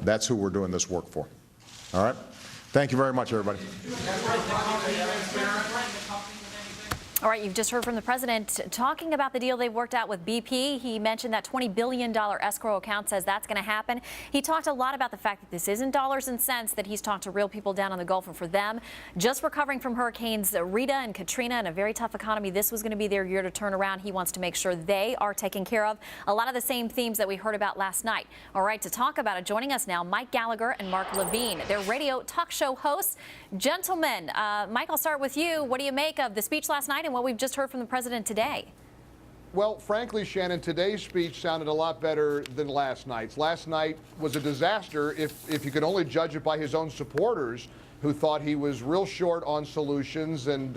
That's who we're doing this work for. All right? Thank you very much, everybody. All right, you've just heard from the president talking about the deal they've worked out with BP. He mentioned that $20 billion escrow account, says that's going to happen. He talked a lot about the fact that this isn't dollars and cents, that he's talked to real people down on the Gulf, and for them, just recovering from hurricanes Rita and Katrina and a very tough economy, this was going to be their year to turn around. He wants to make sure they are taken care of. A lot of the same themes that we heard about last night. All right, to talk about it, joining us now, Mike Gallagher and Mark Levine. They're radio talk show hosts. Gentlemen, Mike, I'll start with you. What do you make of the speech last night and what we've just heard from the president today? Well, frankly, Shannon, today's speech sounded a lot better than last night's. Last night was a disaster if you could only judge it by his own supporters, who thought he was real short on solutions and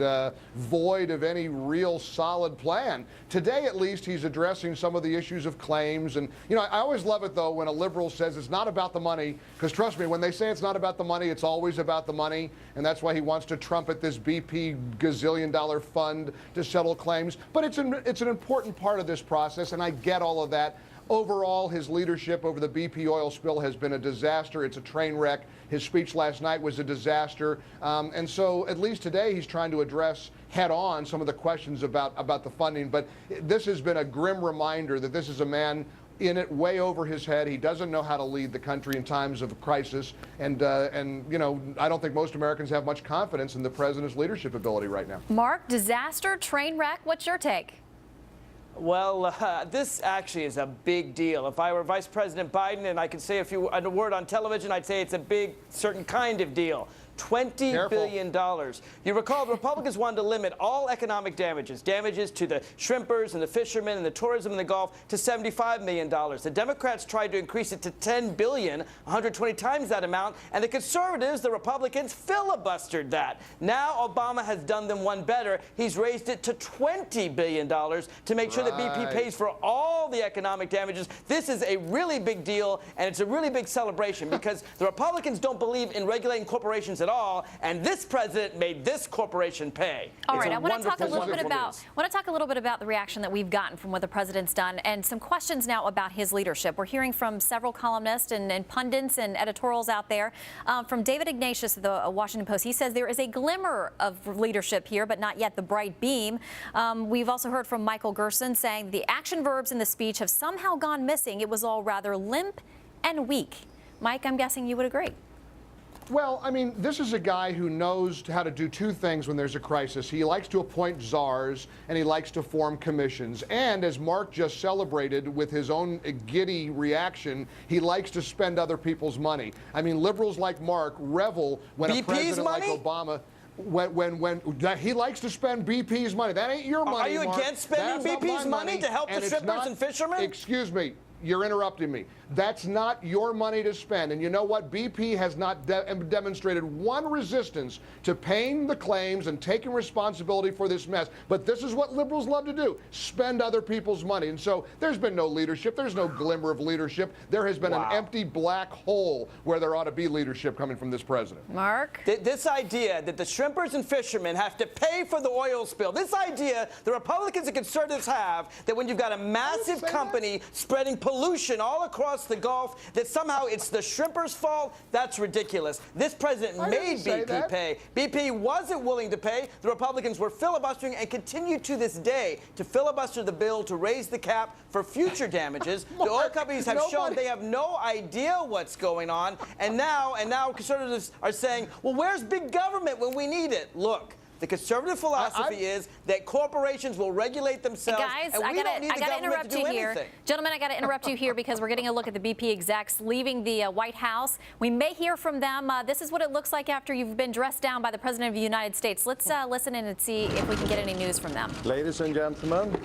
void of any real solid plan. Today, at least, he's addressing some of the issues of claims. And, you know, I always love it, though, when a liberal says it's not about the money, because trust me, when they say it's not about the money, it's always about the money. And that's why he wants to trumpet this BP gazillion-dollar fund to settle claims. But it's an important part of this process, and I get all of that. Overall, his leadership over the BP oil spill has been a disaster. It's a train wreck. His speech last night was a disaster. And so at least today he's trying to address head-on some of the questions about the funding. But this has been a grim reminder that this is a man in it way over his head. He doesn't know how to lead the country in times of crisis. And you know, I don't think most Americans have much confidence in the president's leadership ability right now. Mark, disaster, train wreck, what's your take? Well, this actually is a big deal. If I were Vice President Biden and I could say a word on television, I'd say it's a big, certain kind of deal. $20 billion. You recall the Republicans wanted to limit all economic damages to the shrimpers and the fishermen and the tourism in the Gulf to $75 million. The Democrats tried to increase it to $10 billion, 120 times that amount, and the conservatives, the Republicans, filibustered that. Now Obama has done them one better. He's raised it to $20 billion to make sure that BP pays for all the economic damages. This is a really big deal, and it's a really big celebration because the Republicans don't believe in regulating corporations at all, and this president made this corporation pay. All right, I want to talk a little bit about the reaction that we've gotten from what the president's done, and some questions now about his leadership. We're hearing from several columnists and pundits and editorials out there. From David Ignatius of the Washington Post, he says there is a glimmer of leadership here, but not yet the bright beam. We've also heard from Michael Gerson saying the action verbs in the speech have somehow gone missing. It was all rather limp and weak. Mike, I'm guessing you would agree. Well, I mean, this is a guy who knows how to do two things when there's a crisis. He likes to appoint czars, and he likes to form commissions. And as Mark just celebrated with his own giddy reaction, he likes to spend other people's money. I mean, liberals like Mark revel when a president like Obama... When he likes to spend BP's money. That ain't your money, Are you Mark. against spending BP's money to help the strippers and fishermen? Excuse me. You're interrupting me. That's not your money to spend. And you know what? BP has not demonstrated one resistance to paying the claims and taking responsibility for this mess. But this is what liberals love to do, spend other people's money. And so there's been no leadership. There's no glimmer of leadership. There has been an empty black hole where there ought to be leadership coming from this president. Mark? This idea that the shrimpers and fishermen have to pay for the oil spill, this idea the Republicans and conservatives have, that when you've got a massive company spreading pollution all across the Gulf, that somehow it's the shrimpers' fault, that's ridiculous. This president made BP pay. BP wasn't willing to pay. The Republicans were filibustering and continue to this day to filibuster the bill to raise the cap for future damages. Mark, the oil companies have shown they have no idea what's going on, and now conservatives are saying, well, where's big government when we need it? Look. The conservative philosophy is that corporations will regulate themselves, guys, and we don't need the government to do anything. Gentlemen, I got to interrupt you here because we're getting a look at the BP execs leaving the White House. We may hear from them. This is what it looks like after you've been dressed down by the President of the United States. Let's listen in and see if we can get any news from them. Ladies and gentlemen,